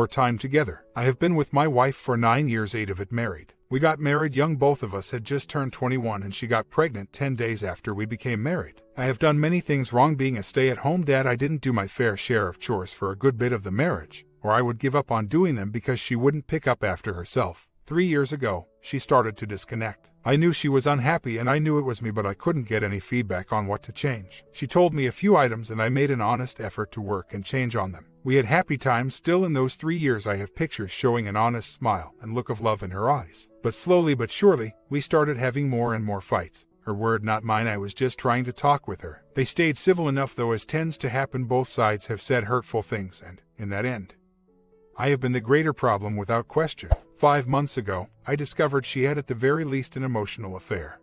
more time together. I have been with my wife for 9 years, 8 of it married. We got married young, both of us had just turned 21, and she got pregnant 10 days after we became married. I have done many things wrong being a stay-at-home dad. I didn't do my fair share of chores for a good bit of the marriage, or I would give up on doing them because she wouldn't pick up after herself. 3 years ago, she started to disconnect. I knew she was unhappy and I knew it was me, but I couldn't get any feedback on what to change. She told me a few items and I made an honest effort to work and change on them. We had happy times still in those 3 years. I have pictures showing an honest smile and look of love in her eyes. But slowly but surely, we started having more and more fights. Her word, not mine. I was just trying to talk with her. They stayed civil enough, though, as tends to happen. Both sides have said hurtful things, and, in that end, I have been the greater problem without question. 5 months ago, I discovered she had at the very least an emotional affair.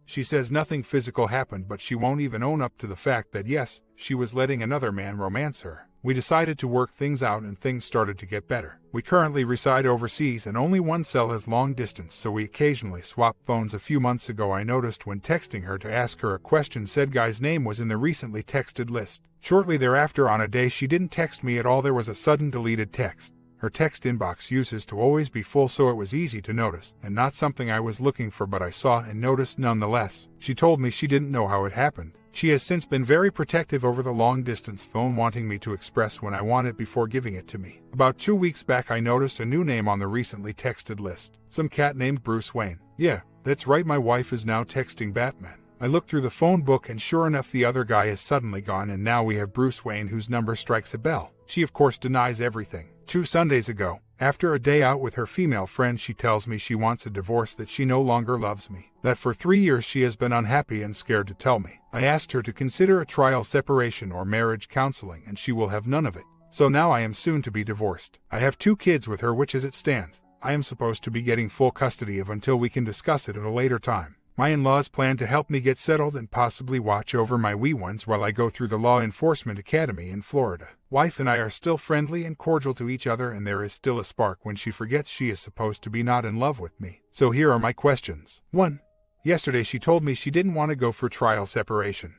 She says nothing physical happened, but she won't even own up to the fact that yes, she was letting another man romance her. We decided to work things out and things started to get better. We currently reside overseas and only one cell has long distance, so we occasionally swap phones. A few months ago I noticed when texting her to ask her a question, said guy's name was in the recently texted list. Shortly thereafter, on a day she didn't text me at all, there was a sudden deleted text. Her text inbox uses to always be full, so it was easy to notice, and not something I was looking for, but I saw and noticed nonetheless. She told me she didn't know how it happened. She has since been very protective over the long-distance phone, wanting me to express when I want it before giving it to me. About 2 weeks back I noticed a new name on the recently texted list. Some cat named Bruce Wayne. Yeah, that's right, my wife is now texting Batman. I looked through the phone book and sure enough the other guy is suddenly gone, and now we have Bruce Wayne, whose number strikes a bell. She of course denies everything. 2 Sundays ago, after a day out with her female friend, she tells me she wants a divorce, that she no longer loves me, that for 3 years she has been unhappy and scared to tell me. I asked her to consider a trial separation or marriage counseling, and she will have none of it. So now I am soon to be divorced. I have 2 kids with her, which as it stands, I am supposed to be getting full custody of until we can discuss it at a later time. My in-laws plan to help me get settled and possibly watch over my wee ones while I go through the law enforcement academy in Florida. Wife and I are still friendly and cordial to each other, and there is still a spark when she forgets she is supposed to be not in love with me. So here are my questions. 1. Yesterday she told me she didn't want to go for trial separation.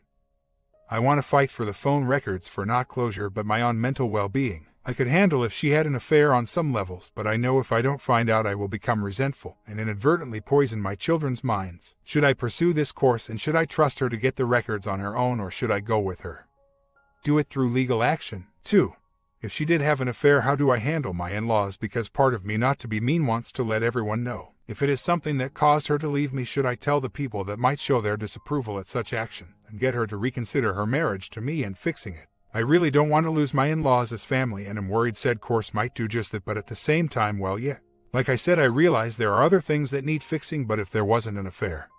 I want to fight for the phone records for not closure, but my own mental well-being. I could handle if she had an affair on some levels, but I know if I don't find out I will become resentful and inadvertently poison my children's minds. Should I pursue this course, and should I trust her to get the records on her own, or should I go with her? Do it through legal action. 2. If she did have an affair, how do I handle my in-laws? Because part of me, not to be mean, wants to let everyone know. If it is something that caused her to leave me, should I tell the people that might show their disapproval at such action and get her to reconsider her marriage to me and fixing it? I really don't want to lose my in-laws as family, and am worried said course might do just that, but at the same time, well, yeah. Like I said, I realize there are other things that need fixing, but if there wasn't an affair,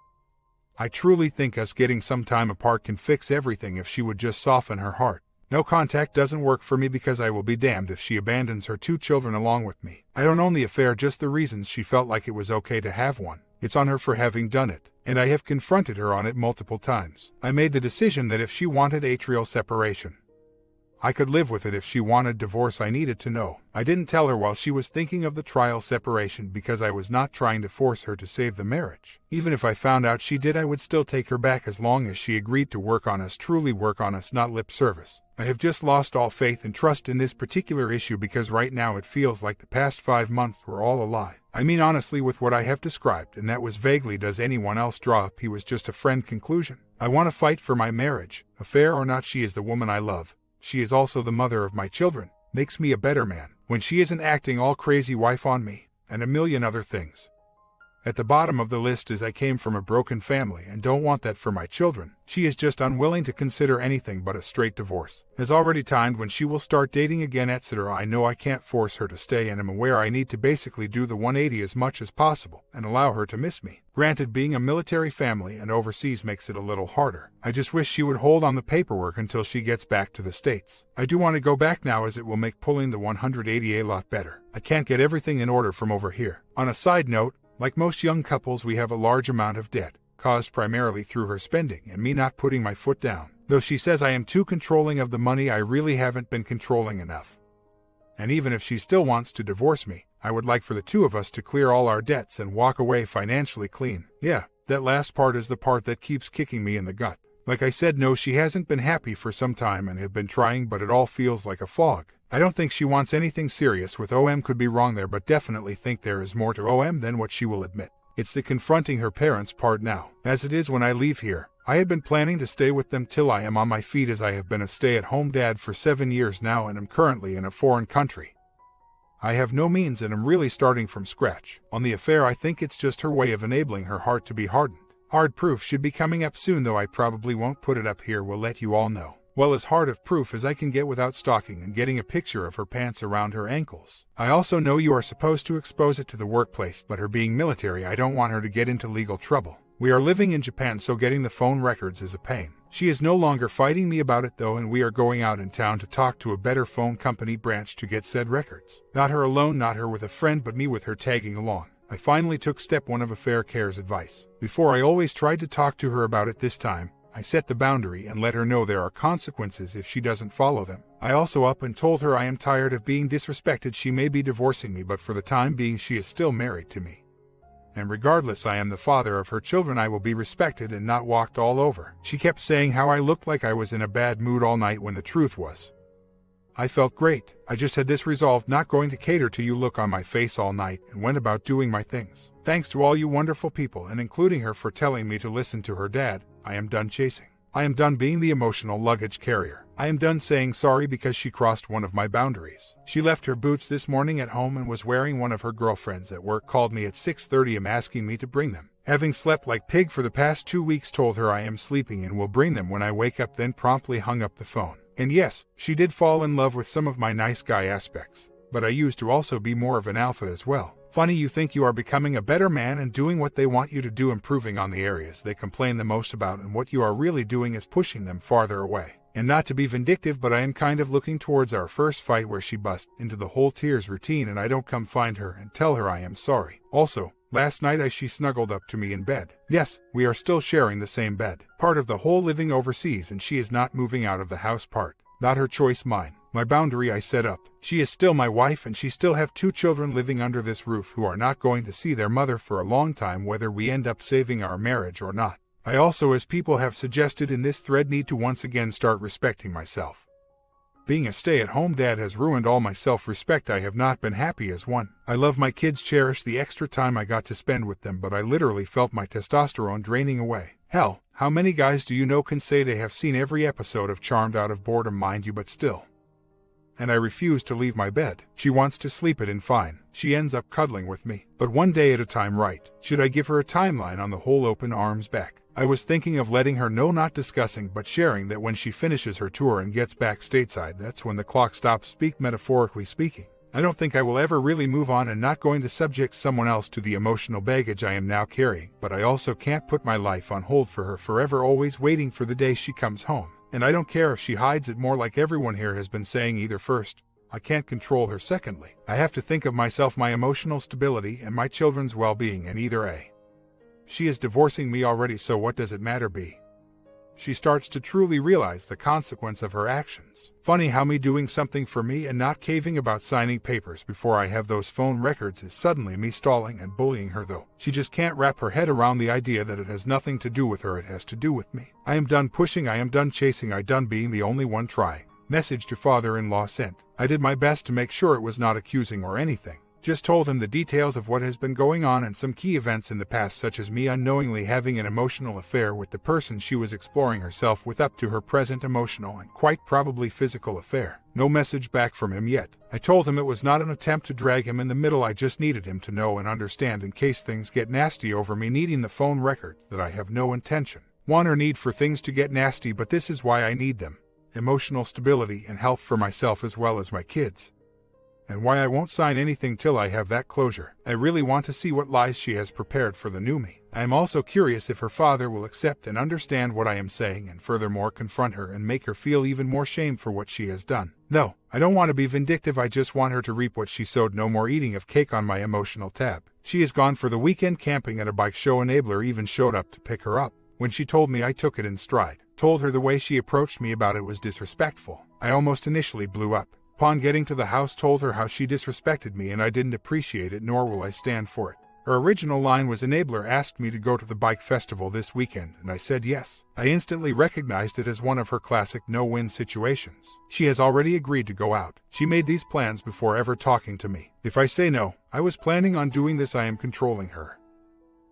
I truly think us getting some time apart can fix everything if she would just soften her heart. No contact doesn't work for me, because I will be damned if she abandons her 2 children along with me. I don't own the affair, just the reasons she felt like it was okay to have one. It's on her for having done it, and I have confronted her on it multiple times. I made the decision that if she wanted atrial separation, I could live with it. If she wanted divorce, I needed to know. I didn't tell her while she was thinking of the trial separation, because I was not trying to force her to save the marriage. Even if I found out she did, I would still take her back as long as she agreed to work on us, truly work on us, not lip service. I have just lost all faith and trust in this particular issue, because right now it feels like the past 5 months were all a lie. I mean, honestly, with what I have described, and that was vaguely, does anyone else draw up he was just a friend conclusion? I want to fight for my marriage, affair or not. She is the woman I love. She is also the mother of my children, makes me a better man when she isn't acting all crazy wife on me, and a million other things. At the bottom of the list is I came from a broken family and don't want that for my children. She is just unwilling to consider anything but a straight divorce. Has already timed when she will start dating again, etc. I know I can't force her to stay, and am aware I need to basically do the 180 as much as possible and allow her to miss me. Granted, being a military family and overseas makes it a little harder. I just wish she would hold on the paperwork until she gets back to the States. I do want to go back now, as it will make pulling the 180 a lot better. I can't get everything in order from over here. On a side note, like most young couples, we have a large amount of debt, caused primarily through her spending and me not putting my foot down. Though she says I am too controlling of the money, I really haven't been controlling enough. And even if she still wants to divorce me, I would like for the 2 of us to clear all our debts and walk away financially clean. Yeah, that last part is the part that keeps kicking me in the gut. Like I said, no, she hasn't been happy for some time and have been trying, but it all feels like a fog. I don't think she wants anything serious with OM, could be wrong there, but definitely think there is more to OM than what she will admit. It's the confronting her parents part now. As it is when I leave here, I had been planning to stay with them till I am on my feet, as I have been a stay-at-home dad for 7 years now and am currently in a foreign country. I have no means and am really starting from scratch. On the affair, I think it's just her way of enabling her heart to be hardened. Hard proof should be coming up soon, though I probably won't put it up here, will let you all know. Well, as hard of proof as I can get without stalking and getting a picture of her pants around her ankles. I also know you are supposed to expose it to the workplace, but her being military, I don't want her to get into legal trouble. We are living in Japan, so getting the phone records is a pain. She is no longer fighting me about it though, and we are going out in town to talk to a better phone company branch to get said records. Not her alone, not her with a friend, but me with her tagging along. I finally took step 1 of Affair Care's advice. Before, I always tried to talk to her about it. This time, I set the boundary and let her know there are consequences if she doesn't follow them. I also up and told her I am tired of being disrespected. She may be divorcing me, but for the time being she is still married to me. And regardless I am the father of her children, I will be respected and not walked all over. She kept saying how I looked like I was in a bad mood all night, when the truth was, I felt great. I just had this resolved, not going to cater to you look on my face all night, and went about doing my things. Thanks to all you wonderful people, and including her for telling me to listen to her dad. I am done chasing. I am done being the emotional luggage carrier. I am done saying sorry because she crossed one of my boundaries. She left her boots this morning at home and was wearing one of her girlfriends at work called me at 6:30 am asking me to bring them. Having slept like pig for the past 2 weeks, told her I am sleeping and will bring them when I wake up, then promptly hung up the phone. And yes, she did fall in love with some of my nice guy aspects, but I used to also be more of an alpha as well. Funny, you think you are becoming a better man and doing what they want you to do, improving on the areas they complain the most about, and what you are really doing is pushing them farther away. And not to be vindictive, but I am kind of looking towards our first fight where she busts into the whole tears routine and I don't come find her and tell her I am sorry. Also, last night she snuggled up to me in bed. Yes, we are still sharing the same bed. Part of the whole living overseas, and she is not moving out of the house part. Not her choice, mine. My boundary I set up. She is still my wife, and she still have 2 children living under this roof who are not going to see their mother for a long time, whether we end up saving our marriage or not. I also, as people have suggested in this thread, need to once again start respecting myself. Being a stay-at-home dad has ruined all my self-respect. I have not been happy as one. I love my kids, cherish the extra time I got to spend with them, but I literally felt my testosterone draining away. Hell, how many guys do you know can say they have seen every episode of Charmed out of boredom, mind you, but still? And I refuse to leave my bed. She wants to sleep it in, fine. She ends up cuddling with me, but one day at a time, right? Should I give her a timeline on the whole open arms back? I was thinking of letting her know, not discussing but sharing, that when she finishes her tour and gets back stateside, that's when the clock stops, metaphorically speaking. I don't think I will ever really move on, and not going to subject someone else to the emotional baggage I am now carrying, but I also can't put my life on hold for her forever, always waiting for the day she comes home. And I don't care if she hides it more, like everyone here has been saying either. First, I can't control her. Secondly, I have to think of myself, my emotional stability, and my children's well-being, and either A, she is divorcing me already, so what does it matter, B, she starts to truly realize the consequence of her actions. Funny how me doing something for me and not caving about signing papers before I have those phone records is suddenly me stalling and bullying her, though she just can't wrap her head around the idea that it has nothing to do with her, it has to do with me. I am done pushing, I am done chasing, I done being the only one trying. Message to father-in-law sent. I did my best to make sure it was not accusing or anything. Just told him the details of what has been going on and some key events in the past, such as me unknowingly having an emotional affair with the person she was exploring herself with, up to her present emotional and quite probably physical affair. No message back from him yet. I told him it was not an attempt to drag him in the middle, I just needed him to know and understand in case things get nasty over me needing the phone records that I have no intention, want or need for things to get nasty, but this is why I need them. Emotional stability and health for myself as well as my kids. And why I won't sign anything till I have that closure. I really want to see what lies she has prepared for the new me. I am also curious if her father will accept and understand what I am saying, and furthermore confront her and make her feel even more shame for what she has done. No, I don't want to be vindictive, I just want her to reap what she sowed. No more eating of cake on my emotional tab. She is gone for the weekend camping at a bike show. Enabler even showed up to pick her up. When she told me, I took it in stride. Told her the way she approached me about it was disrespectful. I almost initially blew up. Upon getting to the house, told her how she disrespected me and I didn't appreciate it, nor will I stand for it. Her original line was, "Enabler asked me to go to the bike festival this weekend," and I said yes. I instantly recognized it as one of her classic no-win situations. She has already agreed to go out. She made these plans before ever talking to me. If I say no, I was planning on doing this, I am controlling her.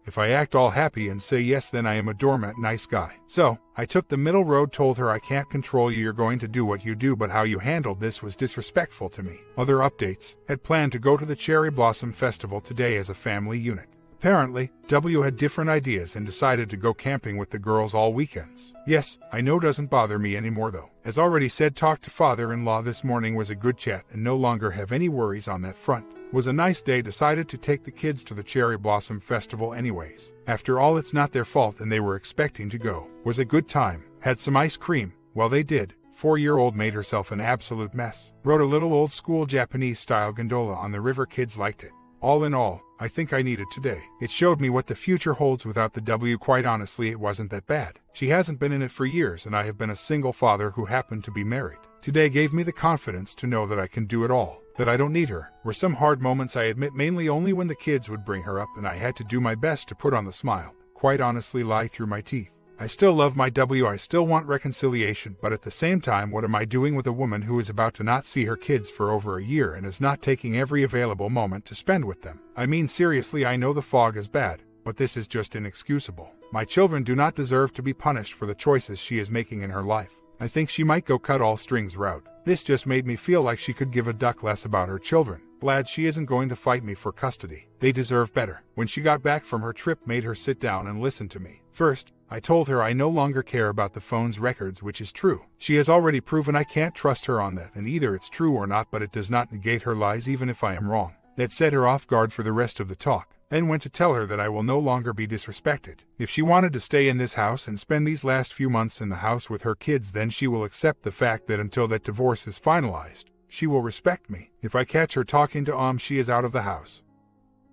If I act all happy and say yes, then I am a doormat nice guy. So, I took the middle road, told her I can't control you, you're going to do what you do, but how you handled this was disrespectful to me. Other updates: had planned to go to the Cherry Blossom Festival today as a family unit. Apparently, W had different ideas and decided to go camping with the girls all weekends. Yes, I know, doesn't bother me anymore though. As already said, talked to father-in-law this morning, was a good chat and no longer have any worries on that front. Was a nice day, decided to take the kids to the Cherry Blossom Festival anyways. After all, it's not their fault and they were expecting to go. Was a good time, had some ice cream. Well, they did. 4-year-old made herself an absolute mess. Rode a little old school Japanese style gondola on the river, kids liked it. All in all, I think I needed today. It showed me what the future holds without the W. Quite honestly, it wasn't that bad. She hasn't been in it for years and I have been a single father who happened to be married. Today gave me the confidence to know that I can do it all, that I don't need her. Were some hard moments, I admit, mainly only when the kids would bring her up and I had to do my best to put on the smile. Quite honestly, lie through my teeth. I still love my W, I still want reconciliation, but at the same time, what am I doing with a woman who is about to not see her kids for over a year and is not taking every available moment to spend with them? I mean, seriously, I know the fog is bad, but this is just inexcusable. My children do not deserve to be punished for the choices she is making in her life. I think she might go cut all strings route. This just made me feel like she could give a duck less about her children. Glad she isn't going to fight me for custody. They deserve better. When she got back from her trip, made her sit down and listen to me. First, I told her I no longer care about the phone's records, which is true. She has already proven I can't trust her on that, and either it's true or not, but it does not negate her lies even if I am wrong. That set her off guard for the rest of the talk. Then went to tell her that I will no longer be disrespected. If she wanted to stay in this house and spend these last few months in the house with her kids, then she will accept the fact that until that divorce is finalized, she will respect me. If I catch her talking to she is out of the house.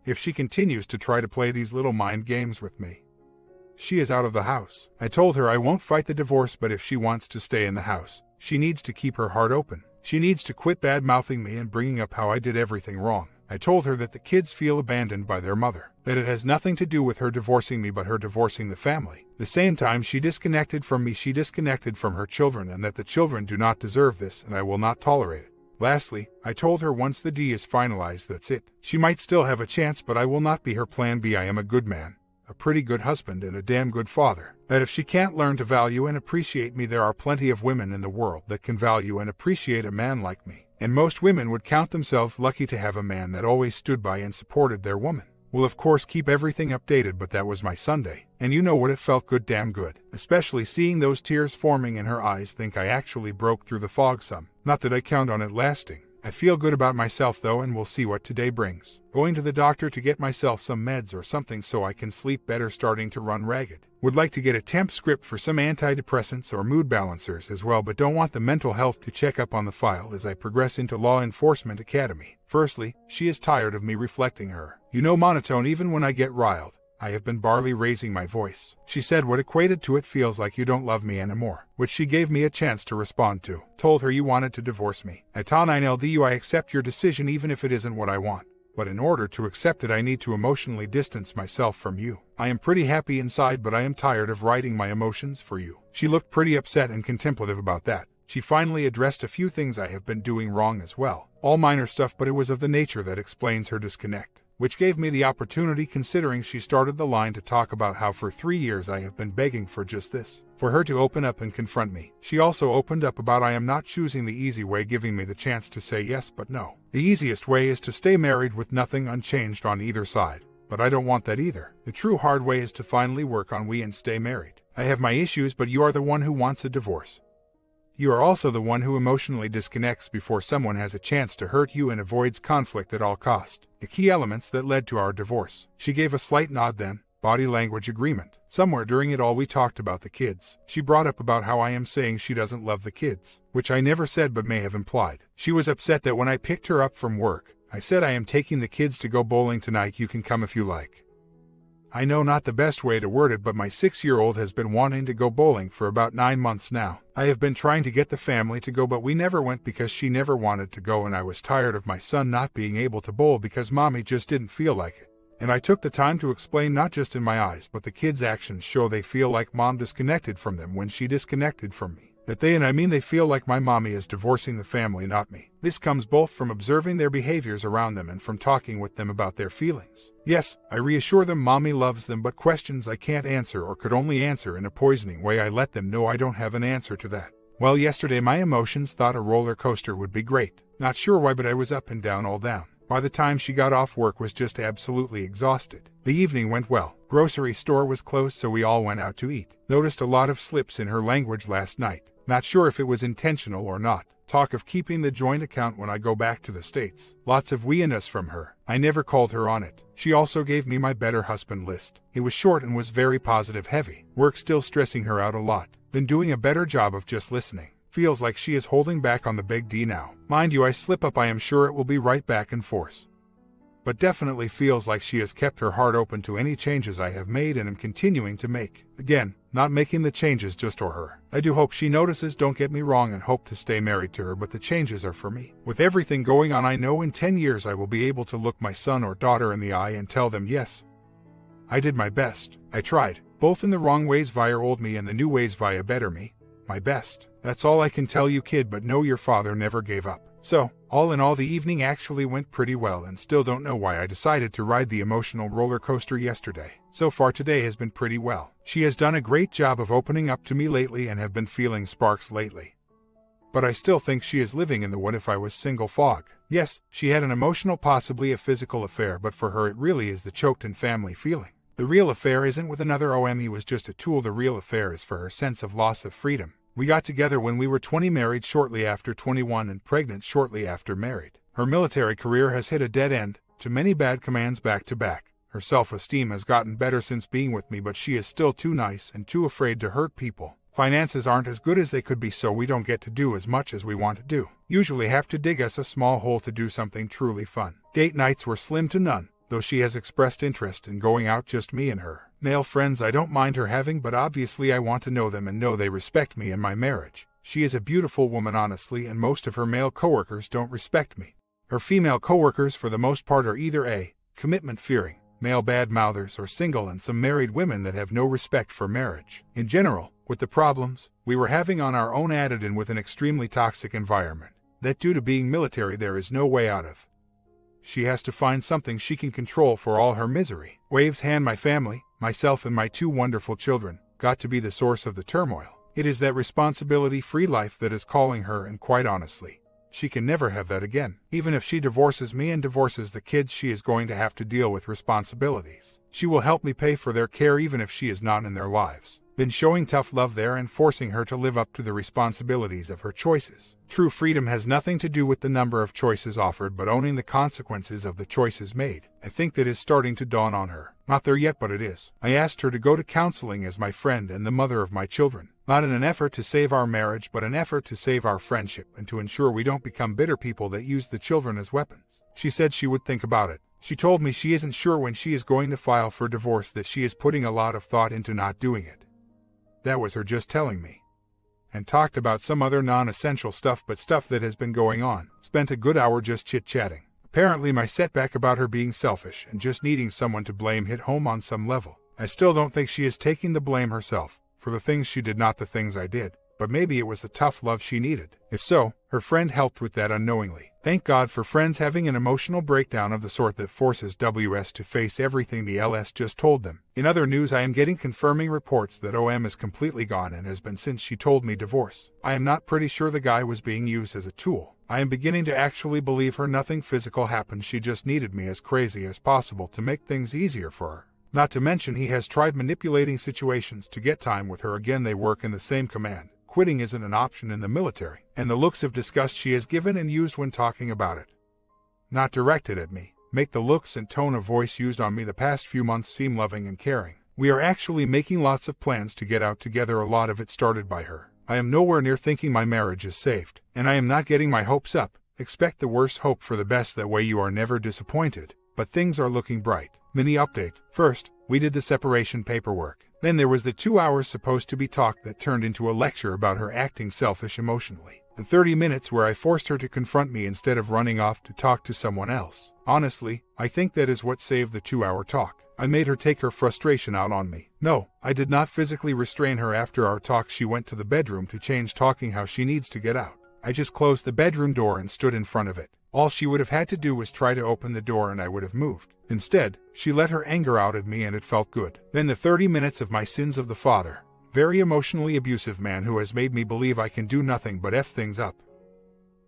If she continues to try to play these little mind games with me, she is out of the house. I told her I won't fight the divorce, but if she wants to stay in the house, she needs to keep her heart open. She needs to quit bad-mouthing me and bringing up how I did everything wrong. I told her that the kids feel abandoned by their mother, that it has nothing to do with her divorcing me but her divorcing the family. The same time she disconnected from me, she disconnected from her children, and that the children do not deserve this and I will not tolerate it. Lastly, I told her once the D is finalized, that's it. She might still have a chance, but I will not be her plan B. I am a good man, a pretty good husband, and a damn good father. That if she can't learn to value and appreciate me, there are plenty of women in the world that can value and appreciate a man like me. And most women would count themselves lucky to have a man that always stood by and supported their woman. Will of course keep everything updated, but that was my Sunday. And you know what, it felt good, damn good. Especially seeing those tears forming in her eyes. Think I actually broke through the fog some. Not that I count on it lasting. I feel good about myself though, and we'll see what today brings. Going to the doctor to get myself some meds or something so I can sleep better, starting to run ragged. Would like to get a temp script for some antidepressants or mood balancers as well, but don't want the mental health to check up on the file as I progress into Law Enforcement Academy. Firstly, she is tired of me reflecting her. You know, monotone even when I get riled. I have been barely raising my voice. She said what equated to it feels like you don't love me anymore, which she gave me a chance to respond to. Told her you wanted to divorce me. At 9LDU, I accept your decision even if it isn't what I want. But in order to accept it, I need to emotionally distance myself from you. I am pretty happy inside, but I am tired of writing my emotions for you. She looked pretty upset and contemplative about that. She finally addressed a few things I have been doing wrong as well. All minor stuff, but it was of the nature that explains her disconnect, which gave me the opportunity, considering she started the line to talk about how for 3 years I have been begging for just this, for her to open up and confront me. She also opened up about I am not choosing the easy way, giving me the chance to say yes but no. The easiest way is to stay married with nothing unchanged on either side, but I don't want that either. The true hard way is to finally work on we and stay married. I have my issues, but you are the one who wants a divorce. You are also the one who emotionally disconnects before someone has a chance to hurt you and avoids conflict at all cost. The key elements that led to our divorce. She gave a slight nod then. Body language agreement. Somewhere during it all we talked about the kids. She brought up about how I am saying she doesn't love the kids, which I never said but may have implied. She was upset that when I picked her up from work, I said I am taking the kids to go bowling tonight, you can come if you like. I know not the best way to word it, but my 6-year-old has been wanting to go bowling for about 9 months now. I have been trying to get the family to go, but we never went because she never wanted to go, and I was tired of my son not being able to bowl because mommy just didn't feel like it. And I took the time to explain not just in my eyes but the kids' actions show they feel like mom disconnected from them when she disconnected from me. That they feel like my mommy is divorcing the family, not me. This comes both from observing their behaviors around them and from talking with them about their feelings. Yes, I reassure them mommy loves them, but questions I can't answer or could only answer in a poisoning way, I let them know I don't have an answer to that. Well, yesterday my emotions thought a roller coaster would be great. Not sure why, but I was up and down, all down. By the time she got off work was just absolutely exhausted. The evening went well. Grocery store was closed, so we all went out to eat. Noticed a lot of slips in her language last night. Not sure if it was intentional or not. Talk of keeping the joint account when I go back to the States. Lots of we and us from her. I never called her on it. She also gave me my better husband list. It was short and was very positive heavy. Work still stressing her out a lot. Been doing a better job of just listening. Feels like she is holding back on the big D now. Mind you, I slip up, I am sure it will be right back in force. But definitely feels like she has kept her heart open to any changes I have made and am continuing to make. Again, not making the changes just for her. I do hope she notices, don't get me wrong, and hope to stay married to her, but the changes are for me. With everything going on, I know in 10 years I will be able to look my son or daughter in the eye and tell them, yes, I did my best. I tried, both in the wrong ways via old me and the new ways via better me. My best. That's all I can tell you, kid, but know your father never gave up. So, all in all, the evening actually went pretty well, and still don't know why I decided to ride the emotional roller coaster yesterday. So far today has been pretty well. She has done a great job of opening up to me lately and have been feeling sparks lately. But I still think she is living in the what if I was single fog. Yes, she had an emotional, possibly a physical affair, but for her it really is the choked in family feeling. The real affair isn't with another OM, he was just a tool. The real affair is for her sense of loss of freedom. We got together when we were 20, married shortly after 21, and pregnant shortly after married. Her military career has hit a dead end, too many bad commands back to back. Her self-esteem has gotten better since being with me, but she is still too nice and too afraid to hurt people. Finances aren't as good as they could be, so we don't get to do as much as we want to do. Usually have to dig us a small hole to do something truly fun. Date nights were slim to none, though she has expressed interest in going out, just me and her. Male friends I don't mind her having, but obviously I want to know them and know they respect me and my marriage. She is a beautiful woman, honestly, and most of her male coworkers don't respect me. Her female coworkers for the most part are either A, commitment-fearing, male bad-mouthers, or single, and some married women that have no respect for marriage. In general, with the problems we were having on our own, added in with an extremely toxic environment that due to being military there is no way out of. She has to find something she can control for all her misery. Waves hand, my family, myself and my 2 wonderful children, got to be the source of the turmoil. It is that responsibility-free life that is calling her, and quite honestly, she can never have that again. Even if she divorces me and divorces the kids, she is going to have to deal with responsibilities. She will help me pay for their care even if she is not in their lives. Been showing tough love there and forcing her to live up to the responsibilities of her choices. True freedom has nothing to do with the number of choices offered, but owning the consequences of the choices made. I think that is starting to dawn on her. Not there yet, but it is. I asked her to go to counseling as my friend and the mother of my children. Not in an effort to save our marriage, but an effort to save our friendship and to ensure we don't become bitter people that use the children as weapons. She said she would think about it. She told me she isn't sure when she is going to file for divorce, that she is putting a lot of thought into not doing it. That was her just telling me. And talked about some other non-essential stuff, but stuff that has been going on. Spent a good hour just chit-chatting. Apparently my setback about her being selfish and just needing someone to blame hit home on some level. I still don't think she is taking the blame herself for the things she did, not the things I did. But maybe it was the tough love she needed. If so, her friend helped with that unknowingly. Thank God for friends having an emotional breakdown of the sort that forces WS to face everything the LS just told them. In other news, I am getting confirming reports that OM is completely gone and has been since she told me divorce. I am not pretty sure the guy was being used as a tool. I am beginning to actually believe her. Nothing physical happened. She just needed me as crazy as possible to make things easier for her. Not to mention he has tried manipulating situations to get time with her again. They work in the same command. Quitting isn't an option in the military, and the looks of disgust she has given and used when talking about it. Not directed at me. Make the looks and tone of voice used on me the past few months seem loving and caring. We are actually making lots of plans to get out together. A lot of it started by her. I am nowhere near thinking my marriage is saved, and I am not getting my hopes up. Expect the worst, hope for the best, that way you are never disappointed. But things are looking bright. Mini update. First, we did the separation paperwork. Then there was the 2 hours supposed to be talk that turned into a lecture about her acting selfish emotionally. and 30 minutes where I forced her to confront me instead of running off to talk to someone else. Honestly, I think that is what saved the 2-hour talk. I made her take her frustration out on me. No, I did not physically restrain her after our talk. She went to the bedroom to change, talking how she needs to get out. I just closed the bedroom door and stood in front of it. All she would have had to do was try to open the door and I would have moved. Instead, she let her anger out at me and it felt good. Then the 30 minutes of my sins of the father, very emotionally abusive man who has made me believe I can do nothing but F things up.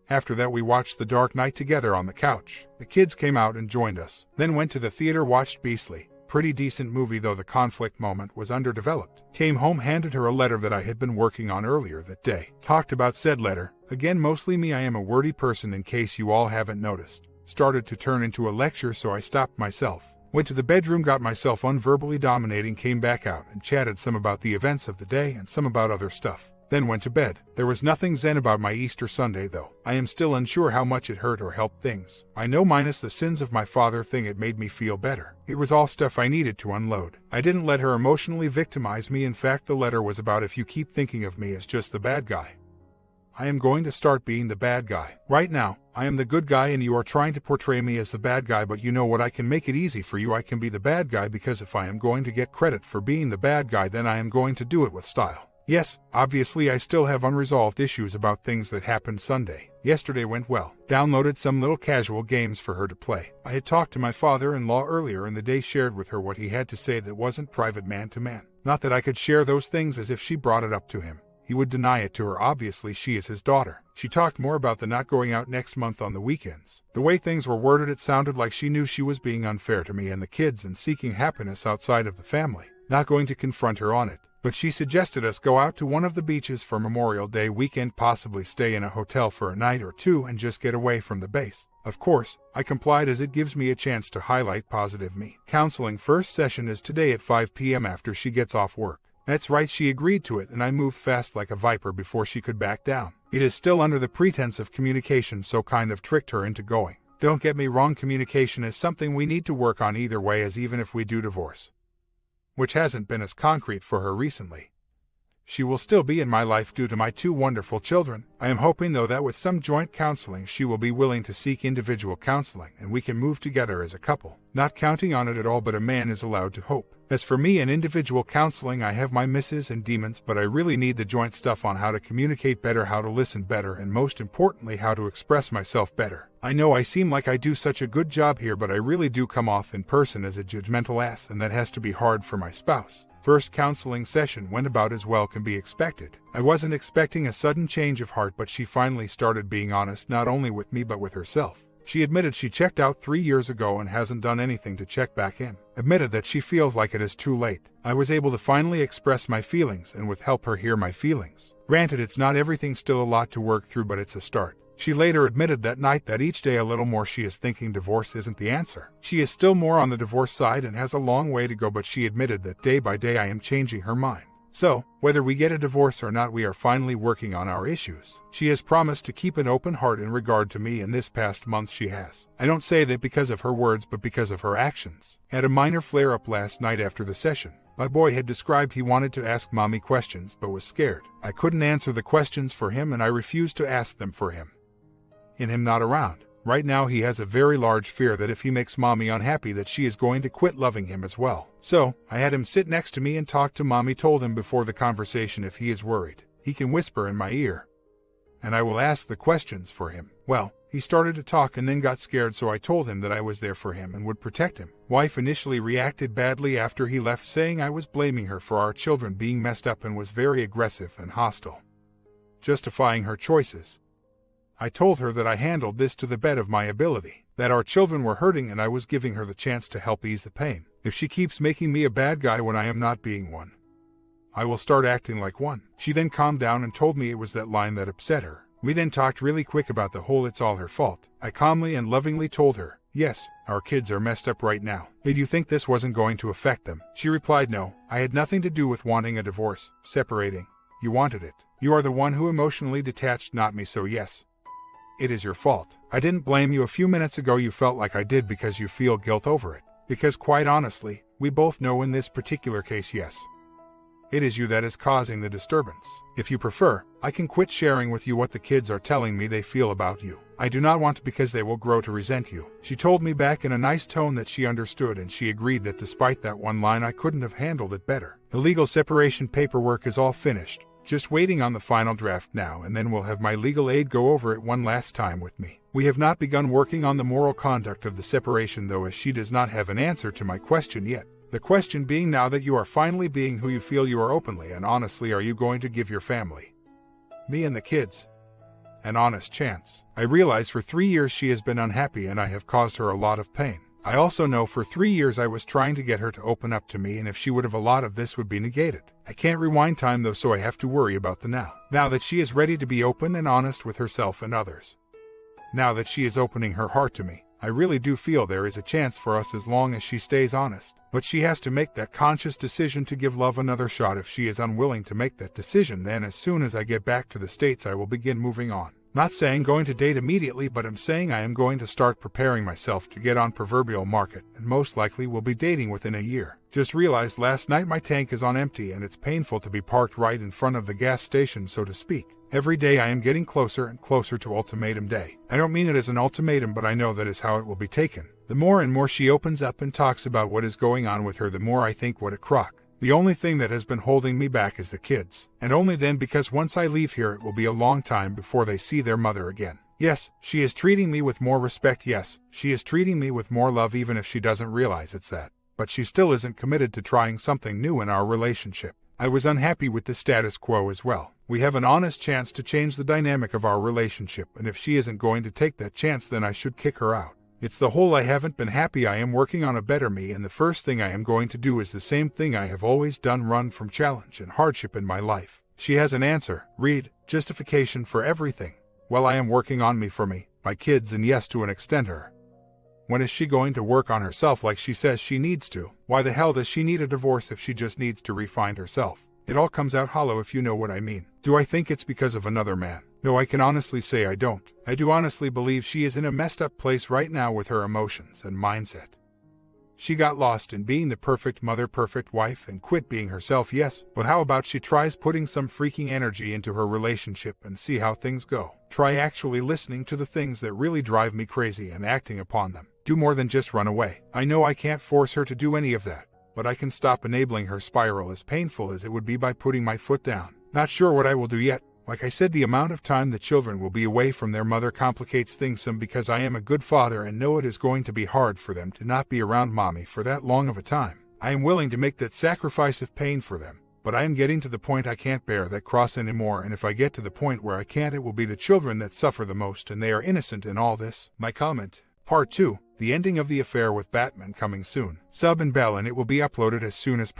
After that we watched The Dark Knight together on the couch. The kids came out and joined us. Then went to the theater, watched Beastly. Pretty decent movie though the conflict moment was underdeveloped. Came home, handed her a letter that I had been working on earlier that day. Talked about said letter. Again, mostly me, I am a wordy person in case you all haven't noticed. Started to turn into a lecture, so I stopped myself. Went to the bedroom, got myself unverbally dominating, came back out and chatted some about the events of the day and some about other stuff. Then went to bed. There was nothing zen about my Easter Sunday though. I am still unsure how much it hurt or helped things. I know minus the sins of my father thing, it made me feel better. It was all stuff I needed to unload. I didn't let her emotionally victimize me. In fact, the letter was about if you keep thinking of me as just the bad guy, I am going to start being the bad guy. Right now, I am the good guy and you are trying to portray me as the bad guy, but you know what, I can make it easy for you. I can be the bad guy because if I am going to get credit for being the bad guy, then I am going to do it with style. Yes, obviously I still have unresolved issues about things that happened Sunday. Yesterday went well. Downloaded some little casual games for her to play. I had talked to my father-in-law earlier in the day, shared with her what he had to say that wasn't private man to man. Not that I could share those things as if she brought it up to him. He would deny it to her. Obviously she is his daughter. She talked more about the not going out next month on the weekends. The way things were worded, it sounded like she knew she was being unfair to me and the kids and seeking happiness outside of the family. Not going to confront her on it, but she suggested us go out to one of the beaches for Memorial Day weekend, possibly stay in a hotel for a night or two and just get away from the base. Of course, I complied as it gives me a chance to highlight positive me. Counseling first session is today at 5 p.m. after she gets off work. That's right, she agreed to it and I moved fast like a viper before she could back down. It is still under the pretense of communication, so kind of tricked her into going. Don't get me wrong, communication is something we need to work on either way, as even if we do divorce, which hasn't been as concrete for her recently, she will still be in my life due to my 2 wonderful children. I am hoping though that with some joint counseling she will be willing to seek individual counseling and we can move together as a couple. Not counting on it at all, but a man is allowed to hope. As for me and individual counseling, I have my misses and demons, but I really need the joint stuff on how to communicate better, how to listen better, and most importantly how to express myself better. I know I seem like I do such a good job here, but I really do come off in person as a judgmental ass, and that has to be hard for my spouse. First counseling session went about as well can be expected. I wasn't expecting a sudden change of heart, but she finally started being honest, not only with me but with herself. She admitted she checked out 3 years ago and hasn't done anything to check back in. Admitted that she feels like it is too late. I was able to finally express my feelings and with help her hear my feelings. Granted, it's not everything, still a lot to work through, but it's a start. She later admitted that night that each day a little more she is thinking divorce isn't the answer. She is still more on the divorce side and has a long way to go, but she admitted that day by day I am changing her mind. So, whether we get a divorce or not, we are finally working on our issues. She has promised to keep an open heart in regard to me, and this past month she has. I don't say that because of her words, but because of her actions. Had a minor flare-up last night after the session. My boy had described he wanted to ask mommy questions but was scared. I couldn't answer the questions for him and I refused to ask them for him. In him not around. Right now he has a very large fear that if he makes mommy unhappy that she is going to quit loving him as well. So, I had him sit next to me and talk to mommy, told him before the conversation if he is worried, he can whisper in my ear, and I will ask the questions for him. Well, he started to talk and then got scared, so I told him that I was there for him and would protect him. Wife initially reacted badly after he left, saying I was blaming her for our children being messed up and was very aggressive and hostile, justifying her choices. I told her that I handled this to the best of my ability, that our children were hurting and I was giving her the chance to help ease the pain. If she keeps making me a bad guy when I am not being one, I will start acting like one. She then calmed down and told me it was that line that upset her. We then talked really quick about the whole it's all her fault. I calmly and lovingly told her, yes, our kids are messed up right now. Did you think this wasn't going to affect them? She replied, no, I had nothing to do with wanting a divorce, separating. You wanted it. You are the one who emotionally detached, not me, so yes, it is your fault. I didn't blame you. A few minutes ago you felt like I did because you feel guilt over it. Because quite honestly, we both know in this particular case, yes, It is you that is causing the disturbance. If you prefer, I can quit sharing with you what the kids are telling me they feel about you. I do not want to because they will grow to resent you." She told me back in a nice tone that she understood, and she agreed that despite that one line I couldn't have handled it better. The legal separation paperwork is all finished. Just waiting on the final draft now, and then we'll have my legal aid go over it one last time with me. We have not begun working on the moral conduct of the separation though, as she does not have an answer to my question yet. The question being, now that you are finally being who you feel you are openly and honestly, are you going to give your family, me and the kids, an honest chance? I realize for 3 years she has been unhappy and I have caused her a lot of pain. I also know for 3 years I was trying to get her to open up to me, and if she would have, a lot of this would be negated. I can't rewind time though, so I have to worry about the now. Now that she is ready to be open and honest with herself and others. Now that she is opening her heart to me, I really do feel there is a chance for us as long as she stays honest. But she has to make that conscious decision to give love another shot. If she is unwilling to make that decision, then as soon as I get back to the States I will begin moving on. Not saying going to date immediately, but I'm saying I am going to start preparing myself to get on proverbial market, and most likely will be dating within a year. Just realized last night my tank is on empty and it's painful to be parked right in front of the gas station, so to speak. Every day I am getting closer and closer to ultimatum day. I don't mean it as an ultimatum, but I know that is how it will be taken. The more and more she opens up and talks about what is going on with her, the more I think, what a crock. The only thing that has been holding me back is the kids, and only then, because once I leave here it will be a long time before they see their mother again. Yes, she is treating me with more respect. Yes, she is treating me with more love, even if she doesn't realize it's that. But she still isn't committed to trying something new in our relationship. I was unhappy with the status quo as well. We have an honest chance to change the dynamic of our relationship, and if she isn't going to take that chance, then I should kick her out. It's the whole I haven't been happy. I am working on a better me, and the first thing I am going to do is the same thing I have always done: run from challenge and hardship in my life. She has an answer, read, justification for everything. Well, I am working on me, for me, my kids, and yes, to an extent her. When is she going to work on herself like she says she needs to? Why the hell does she need a divorce if she just needs to refine herself? It all comes out hollow, if you know what I mean. Do I think it's because of another man? No, I can honestly say I don't. I do honestly believe she is in a messed up place right now with her emotions and mindset. She got lost in being the perfect mother, perfect wife, and quit being herself, yes, but how about she tries putting some freaking energy into her relationship and see how things go? Try actually listening to the things that really drive me crazy and acting upon them. Do more than just run away. I know I can't force her to do any of that, but I can stop enabling her spiral, as painful as it would be, by putting my foot down. Not sure what I will do yet. Like I said, the amount of time the children will be away from their mother complicates things some, because I am a good father and know it is going to be hard for them to not be around mommy for that long of a time. I am willing to make that sacrifice of pain for them, but I am getting to the point I can't bear that cross anymore, and if I get to the point where I can't, it will be the children that suffer the most, and they are innocent in all this. My comment. Part 2. The ending of the affair with Batman coming soon. Sub and bell, and it will be uploaded as soon as possible.